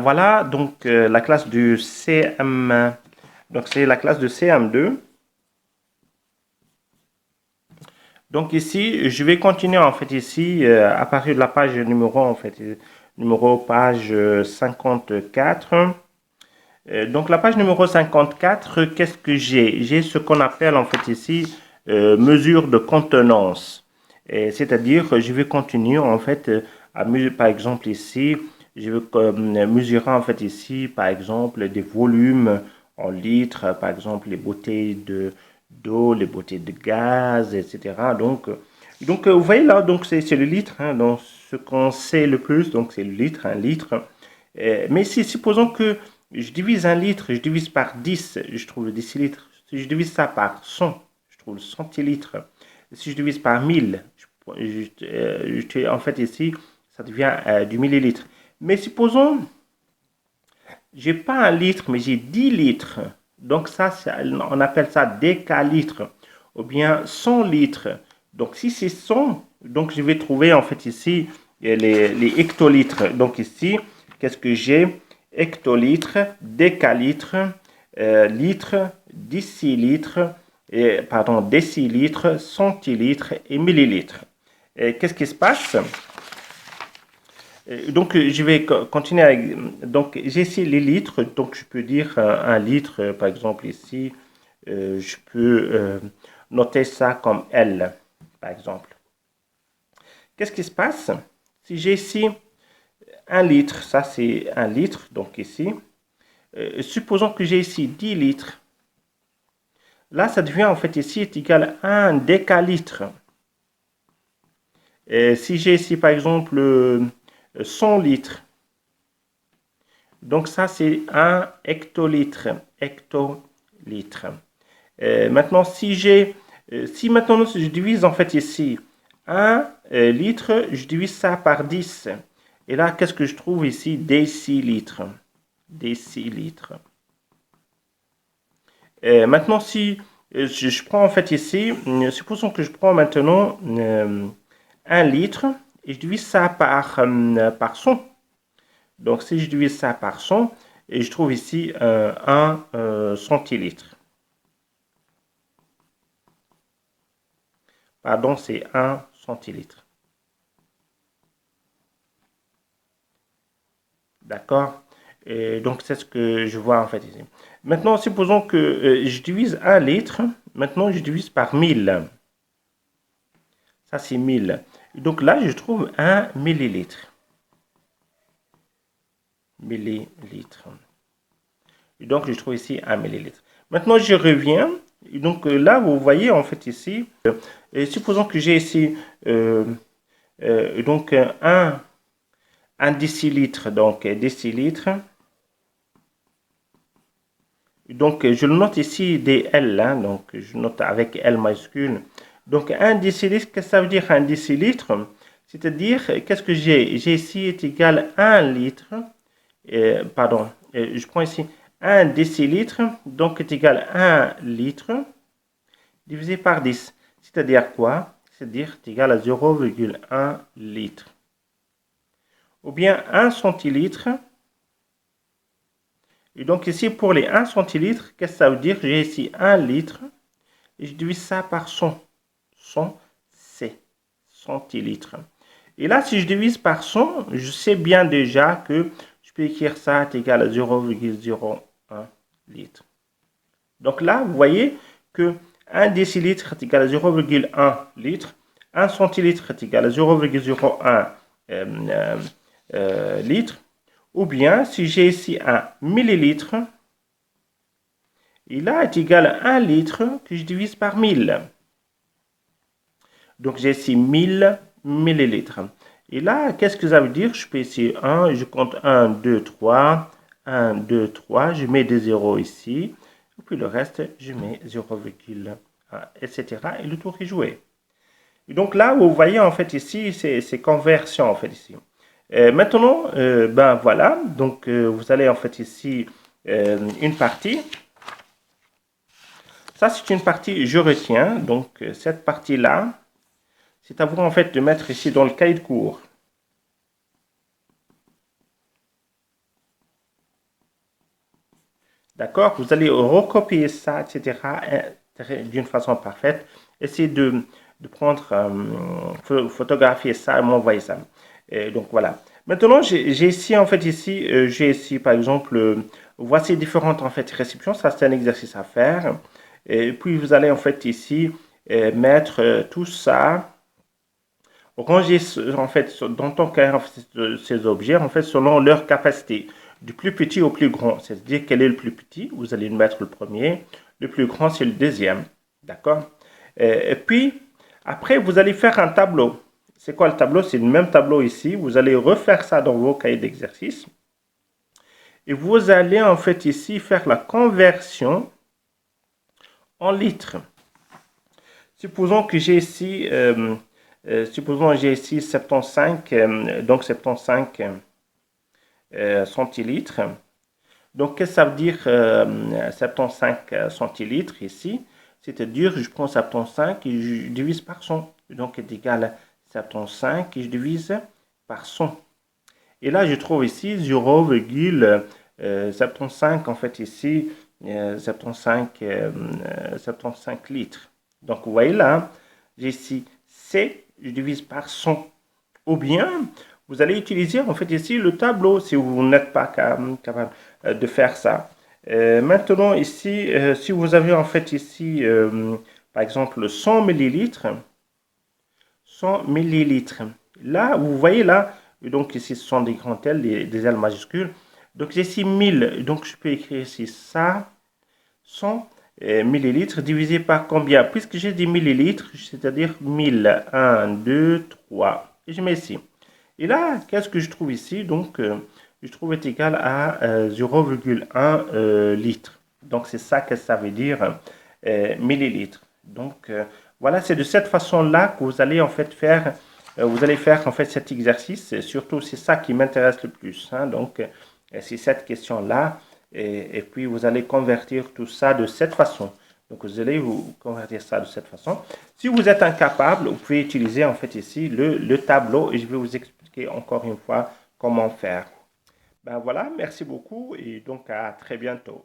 voilà donc la classe du CM. Donc c'est la classe de CM2. Donc ici, je vais continuer en fait ici à partir de la page numéro en fait numéro page 54. Donc la page numéro 54, qu'est-ce que j'ai? J'ai ce qu'on appelle en fait ici mesure de contenance. C'est-à-dire, je vais continuer en fait à mesurer, par exemple ici, je vais mesurer en fait ici, par exemple, des volumes en litres, par exemple les bouteilles d'eau, les bouteilles de gaz, etc. Donc vous voyez là, donc c'est le litre, hein, donc ce qu'on sait le plus, donc c'est le litre, un litre. Mais si supposons que je divise un litre, je divise par 10, je trouve le décilitre. Si je divise ça par 100, je trouve le centilitre. Si je divise par 1000, en fait ici, ça devient du millilitre. Mais supposons, j'ai pas un litre, mais j'ai 10 litres. Donc ça, on appelle ça décalitre. Ou bien 100 litres. Donc si c'est 100, donc je vais trouver en fait ici les hectolitres. Donc ici, qu'est-ce que j'ai? Hectolitre, décalitre, litre, décilitre, décilitre, centilitre et millilitre. Qu'est-ce qui se passe? Donc, je vais continuer avec. Donc, j'ai ici les litres. Donc, je peux dire un litre, par exemple, ici. Je peux noter ça comme L, par exemple. Qu'est-ce qui se passe? Si j'ai ici un litre, ça c'est un litre, donc ici. Supposons que j'ai ici 10 litres. Là, ça devient en fait ici est égal à 1 décalitre. Si j'ai ici par exemple 100 litres, donc ça c'est 1 hectolitre. Hectolitre. Maintenant, si maintenant je divise en fait ici 1 litre, je divise ça par 10. Et là, qu'est-ce que je trouve ici? Décilitre. Décilitre. Maintenant, si je prends en fait ici, supposons que je prends maintenant 1 litre et je divise ça par 100. Donc, si je divise ça par 100, et je trouve ici 1 centilitre. Pardon, c'est 1 centilitre. D'accord? Donc, c'est ce que je vois en fait ici. Maintenant, supposons que je divise 1 litre. Maintenant, je divise par 1000. Ça, c'est 1000. Donc là, je trouve 1 millilitre. Millilitre. Et donc, je trouve ici 1 millilitre. Maintenant, je reviens. Et donc là, vous voyez en fait ici, supposons que j'ai ici donc un décilitre. Donc, décilitre. Donc, je le note ici des L. Hein, donc, je note avec L majuscule. Donc, un décilitre, qu'est-ce que ça veut dire un décilitre? C'est-à-dire, qu'est-ce que j'ai? J'ai ici est égal à 1 litre. Pardon, je prends ici 1 décilitre, donc est égal à 1 litre divisé par 10. C'est-à-dire quoi? C'est-à-dire est égal à 0,1 litre. Ou bien 1 centilitre. Et donc ici, pour les 1 centilitre, qu'est-ce que ça veut dire? J'ai ici 1 litre et je divise ça par 100. 100, c'est centilitres. Et là, si je divise par 100, je sais bien déjà que je peux écrire ça est égal à 0,01 litre. Donc là, vous voyez que 1 décilitre est égal à 0,1 litre, 1 centilitre est égal à 0,01 litre, ou bien si j'ai ici un millilitre, il est égal à 1 litre que je divise par 1000. Donc j'ai ici 1000 millilitres. Et là, qu'est-ce que ça veut dire? Je fais ici 1, je compte 1, 2, 3, 1, 2, 3, je mets des zéros ici, et puis le reste, je mets 0,1, etc. Et le tour est joué. Et donc là, vous voyez en fait ici, c'est conversion en fait ici. Maintenant, ben voilà, donc vous allez en fait ici une partie. Ça, c'est une partie je retiens, donc cette partie-là, c'est à vous en fait de mettre ici dans le cahier de cours. D'accord? Vous allez recopier ça, etc. d'une façon parfaite. Essayez de prendre, photographier ça et m'envoyer ça. Et donc voilà. Maintenant, j'ai ici, en fait, j'ai ici, par exemple, voici différentes, en fait, réceptions. Ça, c'est un exercice à faire. Et puis, vous allez, en fait, ici, mettre tout ça, ranger, en fait, dans ton carré, en fait, ces objets, en fait, selon leur capacité, du plus petit au plus grand. C'est-à-dire, quel est le plus petit? Vous allez mettre le premier. Le plus grand, c'est le deuxième. D'accord? Et puis, après, vous allez faire un tableau. C'est quoi le tableau? C'est le même tableau ici. Vous allez refaire ça dans vos cahiers d'exercice. Et vous allez en fait ici faire la conversion en litres. Supposons que j'ai ici, j'ai ici 75, donc 75 centilitres. Donc, qu'est-ce que ça veut dire 75 centilitres ici? C'est-à-dire, je prends 75 et je divise par 100. Donc, est égal à 75 et je divise par 100. Et là, je trouve ici 0,75 en fait ici, 75 litres. Donc, vous voyez là, j'ai ici C, je divise par 100. Ou bien, vous allez utiliser en fait ici le tableau si vous n'êtes pas capable de faire ça. Maintenant ici, si vous avez en fait ici, par exemple 100 millilitres, 100 millilitres. Là, vous voyez là, donc ici ce sont des grands L, des L majuscules. Donc j'ai ici 1000, donc je peux écrire ici ça, 100 millilitres divisé par combien? Puisque j'ai des millilitres, c'est-à-dire 1000, 1, 2, 3. Et je mets ici. Et là, qu'est-ce que je trouve ici? Donc, je trouve est égal à 0,1 litre. Donc, c'est ça que ça veut dire millilitres. Donc, voilà, c'est de cette façon-là que vous allez en fait faire, vous allez faire en fait cet exercice. Surtout, c'est ça qui m'intéresse le plus. Hein. Donc, c'est cette question-là. Et puis, vous allez convertir tout ça de cette façon. Donc, vous allez vous convertir ça de cette façon. Si vous êtes incapable, vous pouvez utiliser en fait ici le tableau et je vais vous expliquer encore une fois comment faire. Ben voilà, merci beaucoup et donc à très bientôt.